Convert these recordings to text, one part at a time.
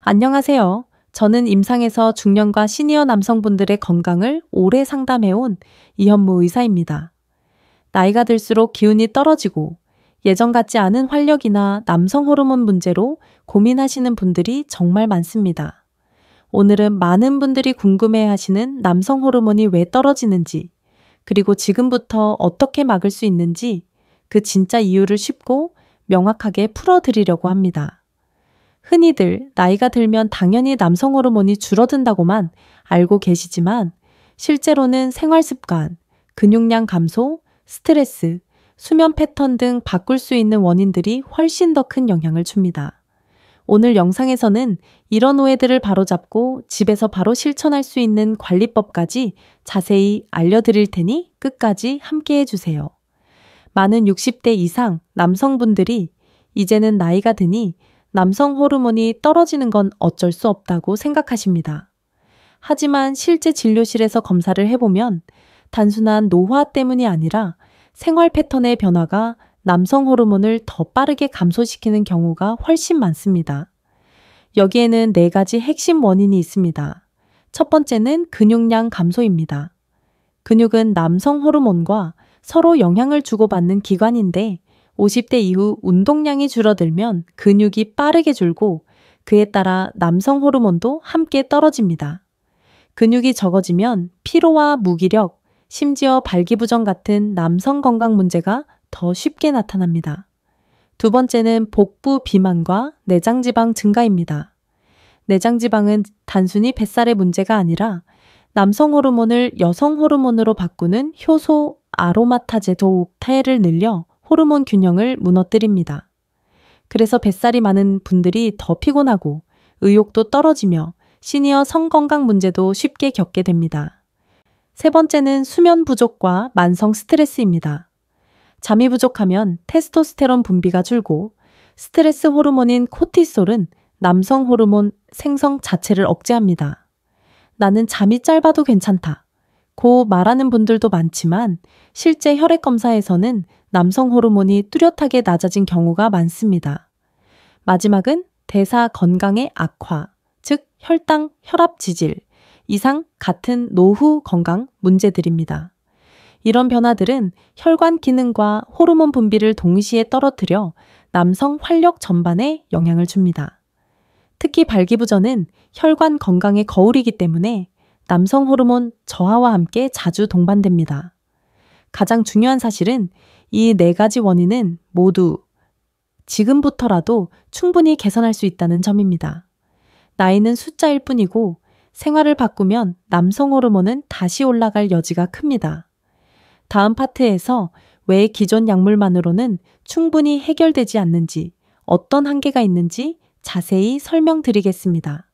안녕하세요. 저는 임상에서 중년과 시니어 남성분들의 건강을 오래 상담해온 이현무 의사입니다. 나이가 들수록 기운이 떨어지고 예전 같지 않은 활력이나 남성 호르몬 문제로 고민하시는 분들이 정말 많습니다. 오늘은 많은 분들이 궁금해하시는 남성 호르몬이 왜 떨어지는지, 그리고 지금부터 어떻게 막을 수 있는지 그 진짜 이유를 쉽고 명확하게 풀어드리려고 합니다. 흔히들 나이가 들면 당연히 남성 호르몬이 줄어든다고만 알고 계시지만 실제로는 생활 습관, 근육량 감소, 스트레스, 수면 패턴 등 바꿀 수 있는 원인들이 훨씬 더 큰 영향을 줍니다. 오늘 영상에서는 이런 오해들을 바로잡고 집에서 바로 실천할 수 있는 관리법까지 자세히 알려드릴 테니 끝까지 함께 해주세요. 많은 60대 이상 남성분들이 이제는 나이가 드니 남성 호르몬이 떨어지는 건 어쩔 수 없다고 생각하십니다. 하지만 실제 진료실에서 검사를 해보면 단순한 노화 때문이 아니라 생활 패턴의 변화가 남성 호르몬을 더 빠르게 감소시키는 경우가 훨씬 많습니다. 여기에는 4가지 핵심 원인이 있습니다. 첫 번째는 근육량 감소입니다. 근육은 남성 호르몬과 서로 영향을 주고받는 기관인데 50대 이후 운동량이 줄어들면 근육이 빠르게 줄고 그에 따라 남성 호르몬도 함께 떨어집니다. 근육이 적어지면 피로와 무기력, 심지어 발기부전 같은 남성 건강 문제가 더 쉽게 나타납니다. 두 번째는 복부 비만과 내장지방 증가입니다. 내장지방은 단순히 뱃살의 문제가 아니라 남성 호르몬을 여성 호르몬으로 바꾸는 효소 아로마타제 도옥타를 늘려 호르몬 균형을 무너뜨립니다. 그래서 뱃살이 많은 분들이 더 피곤하고 의욕도 떨어지며 시니어 성건강 문제도 쉽게 겪게 됩니다. 세 번째는 수면 부족과 만성 스트레스입니다. 잠이 부족하면 테스토스테론 분비가 줄고 스트레스 호르몬인 코티솔은 남성 호르몬 생성 자체를 억제합니다. 나는 잠이 짧아도 괜찮다. 고 말하는 분들도 많지만 실제 혈액 검사에서는 남성 호르몬이 뚜렷하게 낮아진 경우가 많습니다. 마지막은 대사 건강의 악화, 즉 혈당, 혈압 지질, 이상 같은 노후 건강 문제들입니다. 이런 변화들은 혈관 기능과 호르몬 분비를 동시에 떨어뜨려 남성 활력 전반에 영향을 줍니다. 특히 발기부전은 혈관 건강의 거울이기 때문에 남성 호르몬 저하와 함께 자주 동반됩니다. 가장 중요한 사실은 이 4가지 원인은 모두 지금부터라도 충분히 개선할 수 있다는 점입니다. 나이는 숫자일 뿐이고 생활을 바꾸면 남성 호르몬은 다시 올라갈 여지가 큽니다. 다음 파트에서 왜 기존 약물만으로는 충분히 해결되지 않는지, 어떤 한계가 있는지 자세히 설명드리겠습니다.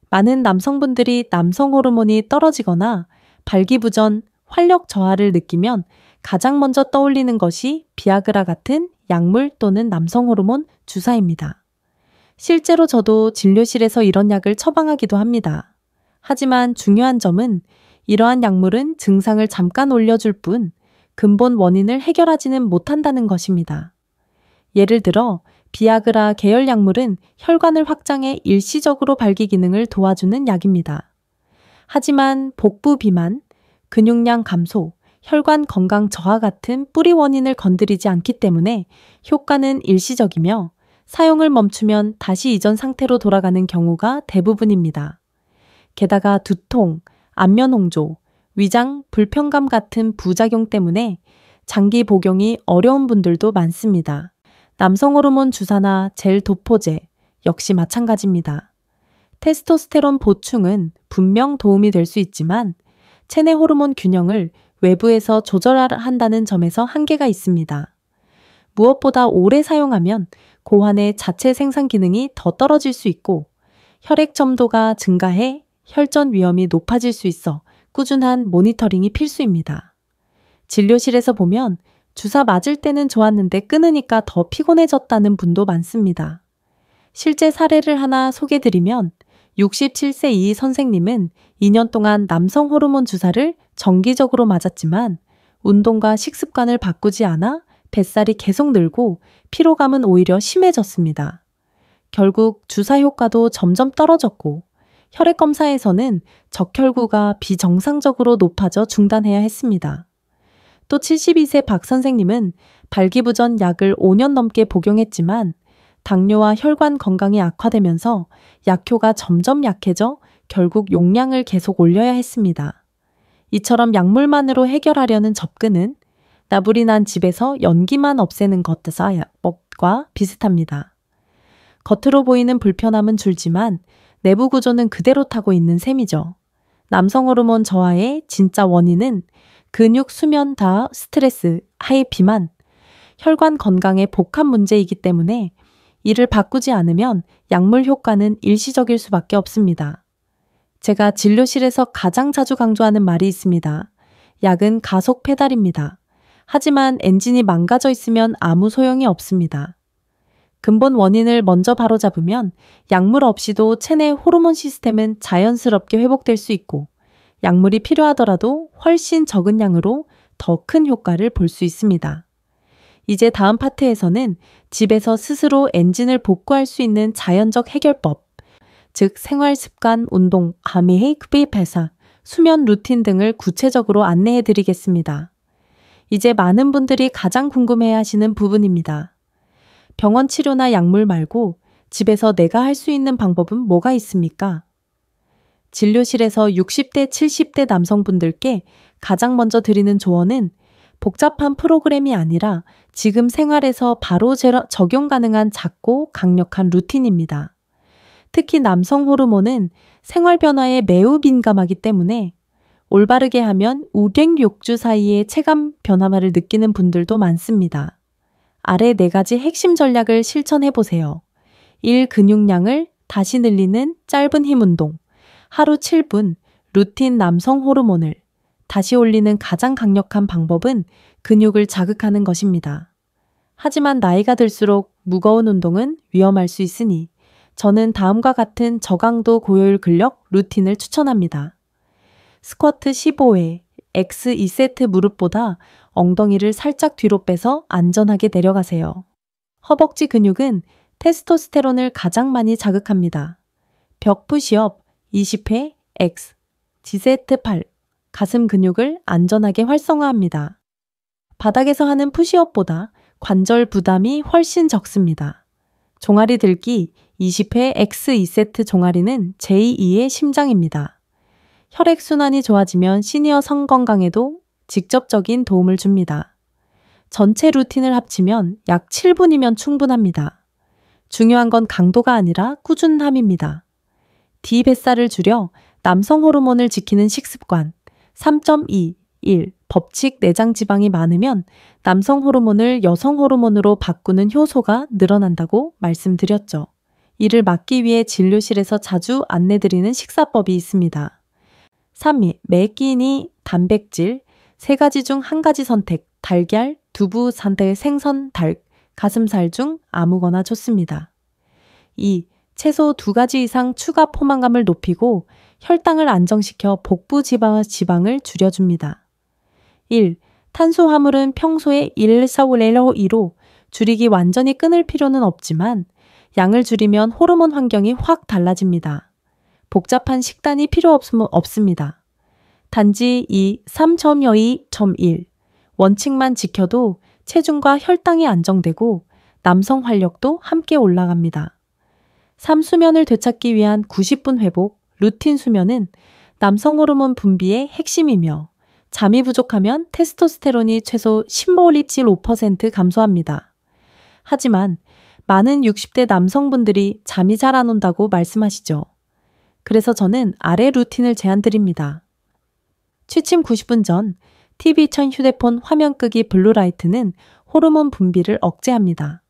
많은 남성분들이 남성 호르몬이 떨어지거나 발기부전, 활력 저하를 느끼면 가장 먼저 떠올리는 것이 비아그라 같은 약물 또는 남성 호르몬 주사입니다. 실제로 저도 진료실에서 이런 약을 처방하기도 합니다. 하지만 중요한 점은 이러한 약물은 증상을 잠깐 올려줄 뿐 근본 원인을 해결하지는 못한다는 것입니다. 예를 들어 비아그라 계열 약물은 혈관을 확장해 일시적으로 발기 기능을 도와주는 약입니다. 하지만 복부 비만, 근육량 감소, 혈관 건강 저하 같은 뿌리 원인을 건드리지 않기 때문에 효과는 일시적이며 사용을 멈추면 다시 이전 상태로 돌아가는 경우가 대부분입니다. 게다가 두통, 안면 홍조, 위장 불편감 같은 부작용 때문에 장기 복용이 어려운 분들도 많습니다. 남성 호르몬 주사나 젤 도포제 역시 마찬가지입니다. 테스토스테론 보충은 분명 도움이 될 수 있지만 체내 호르몬 균형을 외부에서 조절하려 한다는 점에서 한계가 있습니다. 무엇보다 오래 사용하면 고환의 자체 생산 기능이 더 떨어질 수 있고 혈액 점도가 증가해 혈전 위험이 높아질 수 있어 꾸준한 모니터링이 필수입니다. 진료실에서 보면 주사 맞을 때는 좋았는데 끊으니까 더 피곤해졌다는 분도 많습니다. 실제 사례를 하나 소개드리면 67세 이 선생님은 2년 동안 남성 호르몬 주사를 정기적으로 맞았지만 운동과 식습관을 바꾸지 않아 뱃살이 계속 늘고 피로감은 오히려 심해졌습니다. 결국 주사 효과도 점점 떨어졌고 혈액 검사에서는 적혈구가 비정상적으로 높아져 중단해야 했습니다. 또 72세 박 선생님은 발기부전 약을 5년 넘게 복용했지만 당뇨와 혈관 건강이 악화되면서 약효가 점점 약해져 결국 용량을 계속 올려야 했습니다. 이처럼 약물만으로 해결하려는 접근은 나불이 난 집에서 연기만 없애는 것과 비슷합니다. 겉으로 보이는 불편함은 줄지만 내부 구조는 그대로 타고 있는 셈이죠. 남성 호르몬 저하의 진짜 원인은 근육, 수면, 다 스트레스, 하의 비만, 혈관 건강의 복합 문제이기 때문에 이를 바꾸지 않으면 약물 효과는 일시적일 수밖에 없습니다. 제가 진료실에서 가장 자주 강조하는 말이 있습니다. 약은 가속 페달입니다. 하지만 엔진이 망가져 있으면 아무 소용이 없습니다. 근본 원인을 먼저 바로잡으면 약물 없이도 체내 호르몬 시스템은 자연스럽게 회복될 수 있고 약물이 필요하더라도 훨씬 적은 양으로 더 큰 효과를 볼 수 있습니다. 이제 다음 파트에서는 집에서 스스로 엔진을 복구할 수 있는 자연적 해결법, 즉 생활 습관, 운동, 함의 흡입회사, 수면 루틴 등을 구체적으로 안내해 드리겠습니다. 이제 많은 분들이 가장 궁금해 하시는 부분입니다. 병원 치료나 약물 말고 집에서 내가 할 수 있는 방법은 뭐가 있습니까? 진료실에서 60대, 70대 남성분들께 가장 먼저 드리는 조언은 복잡한 프로그램이 아니라 지금 생활에서 바로 적용 가능한 작고 강력한 루틴입니다. 특히 남성 호르몬은 생활 변화에 매우 민감하기 때문에 올바르게 하면 우갱 욕주 사이에 체감 변화를 느끼는 분들도 많습니다. 아래 4가지 핵심 전략을 실천해 보세요. 1. 근육량을 다시 늘리는 짧은 힘 운동. 하루 7분 루틴 남성 호르몬을 다시 올리는 가장 강력한 방법은 근육을 자극하는 것입니다. 하지만 나이가 들수록 무거운 운동은 위험할 수 있으니 저는 다음과 같은 저강도 고효율 근력 루틴을 추천합니다. 스쿼트 15회, X 2세트 무릎보다 엉덩이를 살짝 뒤로 빼서 안전하게 내려가세요. 허벅지 근육은 테스토스테론을 가장 많이 자극합니다. 벽 푸시업 20회, X, G세트 8, 가슴 근육을 안전하게 활성화합니다. 바닥에서 하는 푸시업보다 관절 부담이 훨씬 적습니다. 종아리 들기 20회 X 2세트 종아리는 제2의 심장입니다. 혈액순환이 좋아지면 시니어 성 건강에도 직접적인 도움을 줍니다. 전체 루틴을 합치면 약 7분이면 충분합니다. 중요한 건 강도가 아니라 꾸준함입니다. D 뱃살을 줄여 남성 호르몬을 지키는 식습관 3.2, 1 법칙 내장 지방이 많으면 남성 호르몬을 여성 호르몬으로 바꾸는 효소가 늘어난다고 말씀드렸죠. 이를 막기 위해 진료실에서 자주 안내드리는 식사법이 있습니다. 3위, 매 끼니 단백질 3가지 중 1가지 선택, 달걀, 두부, 산대, 생선, 닭, 가슴살 중 아무거나 좋습니다. 2. 채소 2가지 이상 추가 포만감을 높이고 혈당을 안정시켜 복부 지방을 줄여줍니다. 1. 탄수화물은 평소에 1,4,5,2로 줄이기 완전히 끊을 필요는 없지만 양을 줄이면 호르몬 환경이 확 달라집니다. 복잡한 식단이 필요 없습니다. 단지 이 3.2.1 원칙만 지켜도 체중과 혈당이 안정되고 남성 활력도 함께 올라갑니다. 3. 수면을 되찾기 위한 90분 회복, 루틴 수면은 남성 호르몬 분비의 핵심이며 잠이 부족하면 테스토스테론이 최소 15% 감소합니다. 하지만 많은 60대 남성분들이 잠이 잘 안 온다고 말씀하시죠. 그래서 저는 아래 루틴을 제안드립니다. 취침 90분 전 TV 천 휴대폰 화면 끄기 블루라이트는 호르몬 분비를 억제합니다.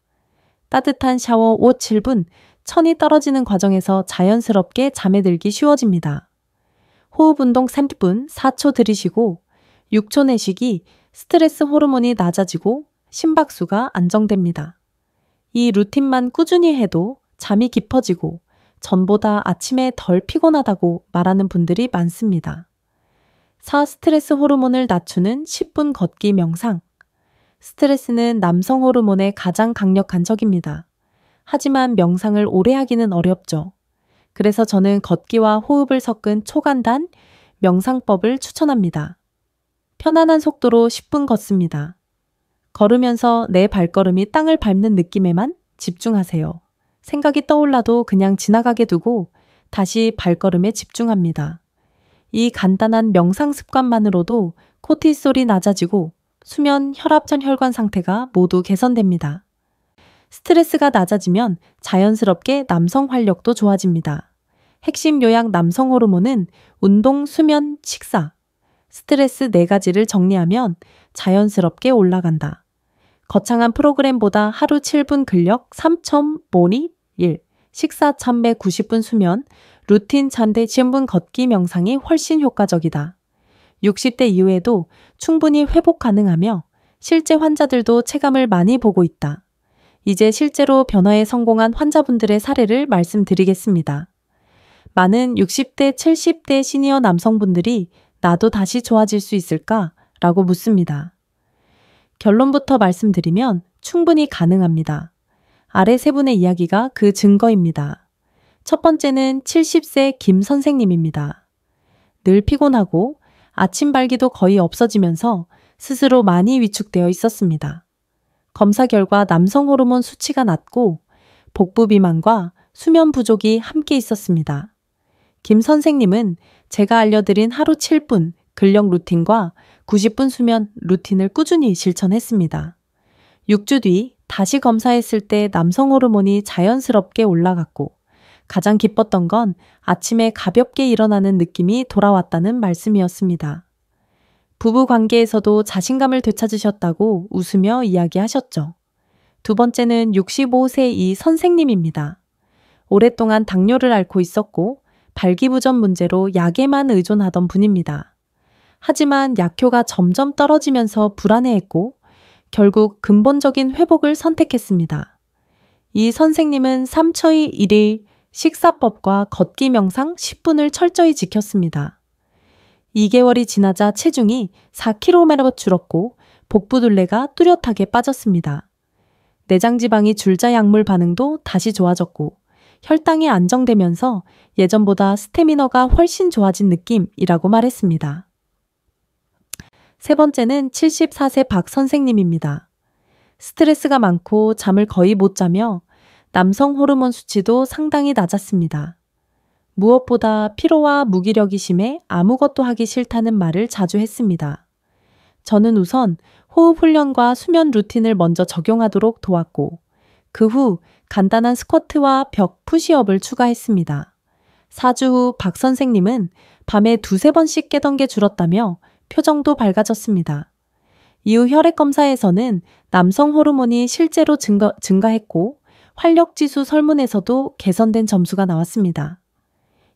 따뜻한 샤워 7분, 천이 떨어지는 과정에서 자연스럽게 잠에 들기 쉬워집니다. 호흡 운동 30분 4초 들이쉬고 6초 내쉬기 스트레스 호르몬이 낮아지고 심박수가 안정됩니다. 이 루틴만 꾸준히 해도 잠이 깊어지고 전보다 아침에 덜 피곤하다고 말하는 분들이 많습니다. 4. 스트레스 호르몬을 낮추는 10분 걷기 명상. 스트레스는 남성 호르몬의 가장 강력한 적입니다. 하지만 명상을 오래 하기는 어렵죠. 그래서 저는 걷기와 호흡을 섞은 초간단 명상법을 추천합니다. 편안한 속도로 10분 걷습니다. 걸으면서 내 발걸음이 땅을 밟는 느낌에만 집중하세요. 생각이 떠올라도 그냥 지나가게 두고 다시 발걸음에 집중합니다. 이 간단한 명상 습관만으로도 코티솔이 낮아지고 수면, 혈압전 혈관 상태가 모두 개선됩니다. 스트레스가 낮아지면 자연스럽게 남성 활력도 좋아집니다. 핵심 요약 남성 호르몬은 운동, 수면, 식사, 스트레스 4가지를 정리하면 자연스럽게 올라간다. 거창한 프로그램보다 하루 7분 근력, 3천 모니 1, 식사 참배 90분 수면, 루틴 잔대 10분 걷기 명상이 훨씬 효과적이다. 60대 이후에도 충분히 회복 가능하며 실제 환자들도 체감을 많이 보고 있다. 이제 실제로 변화에 성공한 환자분들의 사례를 말씀드리겠습니다. 많은 60대, 70대 시니어 남성분들이 나도 다시 좋아질 수 있을까? 라고 묻습니다. 결론부터 말씀드리면 충분히 가능합니다. 아래 세 분의 이야기가 그 증거입니다. 첫 번째는 70세 김 선생님입니다. 늘 피곤하고 아침 발기도 거의 없어지면서 스스로 많이 위축되어 있었습니다. 검사 결과 남성 호르몬 수치가 낮고 복부 비만과 수면 부족이 함께 있었습니다. 김 선생님은 제가 알려드린 하루 7분 근력 루틴과 90분 수면 루틴을 꾸준히 실천했습니다. 6주 뒤 다시 검사했을 때 남성 호르몬이 자연스럽게 올라갔고 가장 기뻤던 건 아침에 가볍게 일어나는 느낌이 돌아왔다는 말씀이었습니다. 부부 관계에서도 자신감을 되찾으셨다고 웃으며 이야기하셨죠. 두 번째는 65세 이 선생님입니다. 오랫동안 당뇨를 앓고 있었고 발기부전 문제로 약에만 의존하던 분입니다. 하지만 약효가 점점 떨어지면서 불안해했고 결국 근본적인 회복을 선택했습니다. 이 선생님은 3초의 1일 식사법과 걷기 명상 10분을 철저히 지켰습니다. 2개월이 지나자 체중이 4kg 줄었고 복부둘레가 뚜렷하게 빠졌습니다. 내장지방이 줄자 약물 반응도 다시 좋아졌고 혈당이 안정되면서 예전보다 스태미너가 훨씬 좋아진 느낌이라고 말했습니다. 세 번째는 74세 박 선생님입니다. 스트레스가 많고 잠을 거의 못 자며 남성 호르몬 수치도 상당히 낮았습니다. 무엇보다 피로와 무기력이 심해 아무것도 하기 싫다는 말을 자주 했습니다. 저는 우선 호흡 훈련과 수면 루틴을 먼저 적용하도록 도왔고 그 후 간단한 스쿼트와 벽 푸시업을 추가했습니다. 4주 후 박 선생님은 밤에 2-3번씩 깨던 게 줄었다며 표정도 밝아졌습니다. 이후 혈액 검사에서는 남성 호르몬이 실제로 증가했고 활력지수 설문에서도 개선된 점수가 나왔습니다.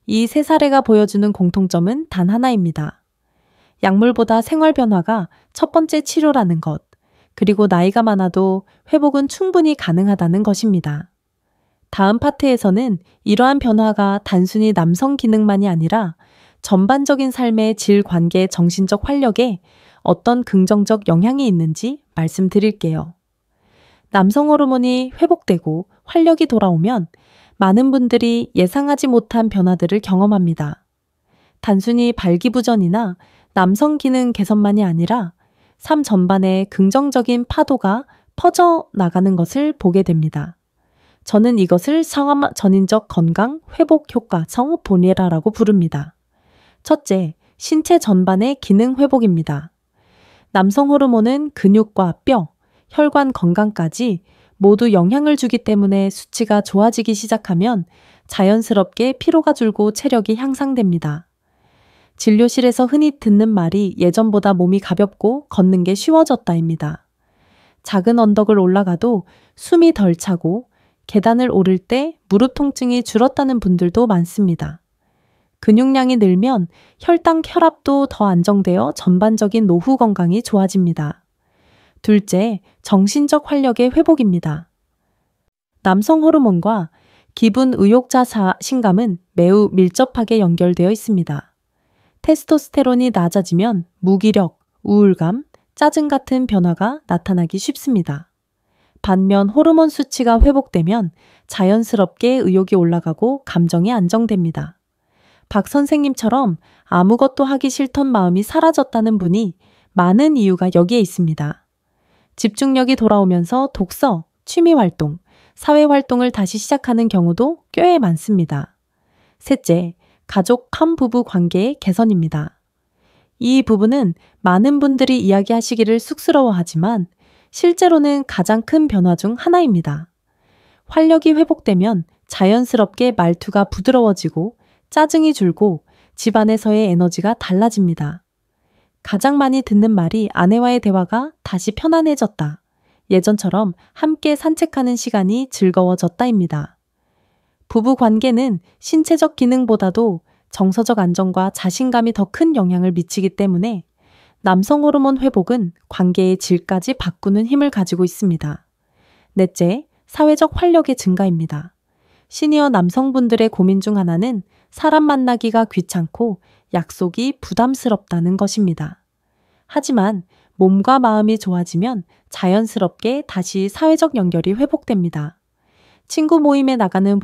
이 세 사례가 보여주는 공통점은 단 하나입니다. 약물보다 생활 변화가 첫 번째 치료라는 것, 그리고 나이가 많아도 회복은 충분히 가능하다는 것입니다. 다음 파트에서는 이러한 변화가 단순히 남성 기능만이 아니라 전반적인 삶의 질, 관계, 정신적 활력에 어떤 긍정적 영향이 있는지 말씀드릴게요. 남성 호르몬이 회복되고 활력이 돌아오면 많은 분들이 예상하지 못한 변화들을 경험합니다. 단순히 발기부전이나 남성 기능 개선만이 아니라 삶 전반에 긍정적인 파도가 퍼져 나가는 것을 보게 됩니다. 저는 이것을 상하 전인적 건강 회복 효과 성보네라라고 부릅니다. 첫째, 신체 전반의 기능 회복입니다. 남성 호르몬은 근육과 뼈, 혈관 건강까지 모두 영향을 주기 때문에 수치가 좋아지기 시작하면 자연스럽게 피로가 줄고 체력이 향상됩니다. 진료실에서 흔히 듣는 말이 예전보다 몸이 가볍고 걷는 게 쉬워졌다입니다. 작은 언덕을 올라가도 숨이 덜 차고 계단을 오를 때 무릎 통증이 줄었다는 분들도 많습니다. 근육량이 늘면 혈당, 혈압도 더 안정되어 전반적인 노후 건강이 좋아집니다. 둘째, 정신적 활력의 회복입니다. 남성 호르몬과 기분, 의욕, 자신감은 매우 밀접하게 연결되어 있습니다. 테스토스테론이 낮아지면 무기력, 우울감, 짜증 같은 변화가 나타나기 쉽습니다. 반면 호르몬 수치가 회복되면 자연스럽게 의욕이 올라가고 감정이 안정됩니다. 박 선생님처럼 아무것도 하기 싫던 마음이 사라졌다는 분이 많은 이유가 여기에 있습니다. 집중력이 돌아오면서 독서, 취미활동, 사회활동을 다시 시작하는 경우도 꽤 많습니다. 셋째, 가족 한 부부 관계의 개선입니다. 이 부분은 많은 분들이 이야기하시기를 쑥스러워하지만 실제로는 가장 큰 변화 중 하나입니다. 활력이 회복되면 자연스럽게 말투가 부드러워지고 짜증이 줄고 집안에서의 에너지가 달라집니다. 가장 많이 듣는 말이 아내와의 대화가 다시 편안해졌다. 예전처럼 함께 산책하는 시간이 즐거워졌다입니다. 부부 관계는 신체적 기능보다도 정서적 안정과 자신감이 더 큰 영향을 미치기 때문에 남성 호르몬 회복은 관계의 질까지 바꾸는 힘을 가지고 있습니다. 넷째, 사회적 활력의 증가입니다. 시니어 남성분들의 고민 중 하나는 사람 만나기가 귀찮고 약속이 부담스럽다는 것입니다. 하지만 몸과 마음이 좋아지면 자연스럽게 다시 사회적 연결이 회복됩니다. 친구 모임에 나가는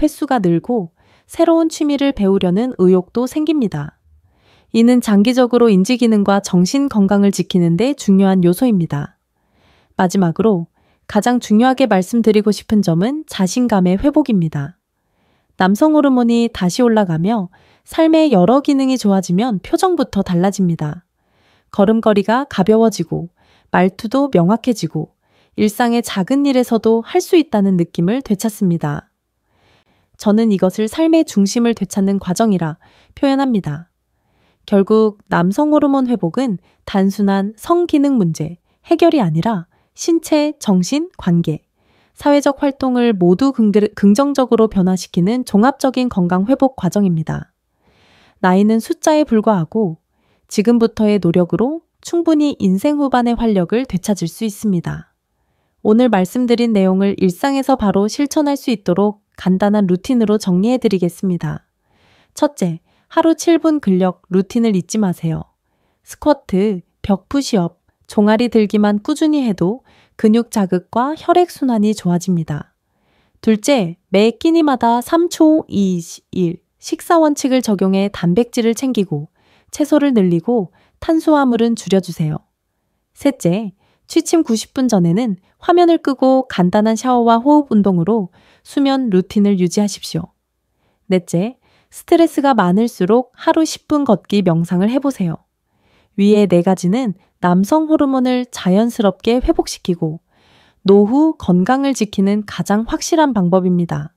횟수가 늘고 새로운 취미를 배우려는 의욕도 생깁니다. 이는 장기적으로 인지 기능과 정신 건강을 지키는 데 중요한 요소입니다. 마지막으로 가장 중요하게 말씀드리고 싶은 점은 자신감의 회복입니다. 남성 호르몬이 다시 올라가며 삶의 여러 기능이 좋아지면 표정부터 달라집니다. 걸음걸이가 가벼워지고 말투도 명확해지고 일상의 작은 일에서도 할 수 있다는 느낌을 되찾습니다. 저는 이것을 삶의 중심을 되찾는 과정이라 표현합니다. 결국 남성 호르몬 회복은 단순한 성기능 문제, 해결이 아니라 신체, 정신, 관계, 사회적 활동을 모두 긍정적으로 변화시키는 종합적인 건강 회복 과정입니다. 나이는 숫자에 불과하고 지금부터의 노력으로 충분히 인생 후반의 활력을 되찾을 수 있습니다. 오늘 말씀드린 내용을 일상에서 바로 실천할 수 있도록 간단한 루틴으로 정리해드리겠습니다. 첫째, 하루 7분 근력 루틴을 잊지 마세요. 스쿼트, 벽 푸시업, 종아리 들기만 꾸준히 해도 근육 자극과 혈액순환이 좋아집니다. 둘째, 매 끼니마다 3초 2, 1 식사 원칙을 적용해 단백질을 챙기고 채소를 늘리고 탄수화물은 줄여주세요. 셋째, 취침 90분 전에는 화면을 끄고 간단한 샤워와 호흡 운동으로 수면 루틴을 유지하십시오. 넷째, 스트레스가 많을수록 하루 10분 걷기 명상을 해보세요. 위의 4가지는 남성 호르몬을 자연스럽게 회복시키고 노후 건강을 지키는 가장 확실한 방법입니다.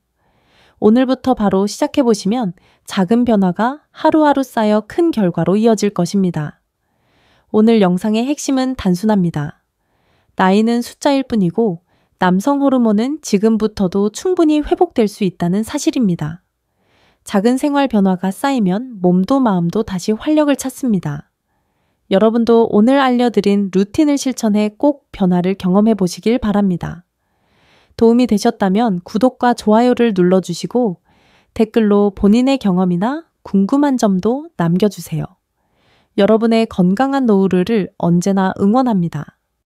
오늘부터 바로 시작해보시면 작은 변화가 하루하루 쌓여 큰 결과로 이어질 것입니다. 오늘 영상의 핵심은 단순합니다. 나이는 숫자일 뿐이고 남성 호르몬은 지금부터도 충분히 회복될 수 있다는 사실입니다. 작은 생활 변화가 쌓이면 몸도 마음도 다시 활력을 찾습니다. 여러분도 오늘 알려드린 루틴을 실천해 꼭 변화를 경험해 보시길 바랍니다. 도움이 되셨다면 구독과 좋아요를 눌러주시고 댓글로 본인의 경험이나 궁금한 점도 남겨주세요. 여러분의 건강한 노후를 언제나 응원합니다.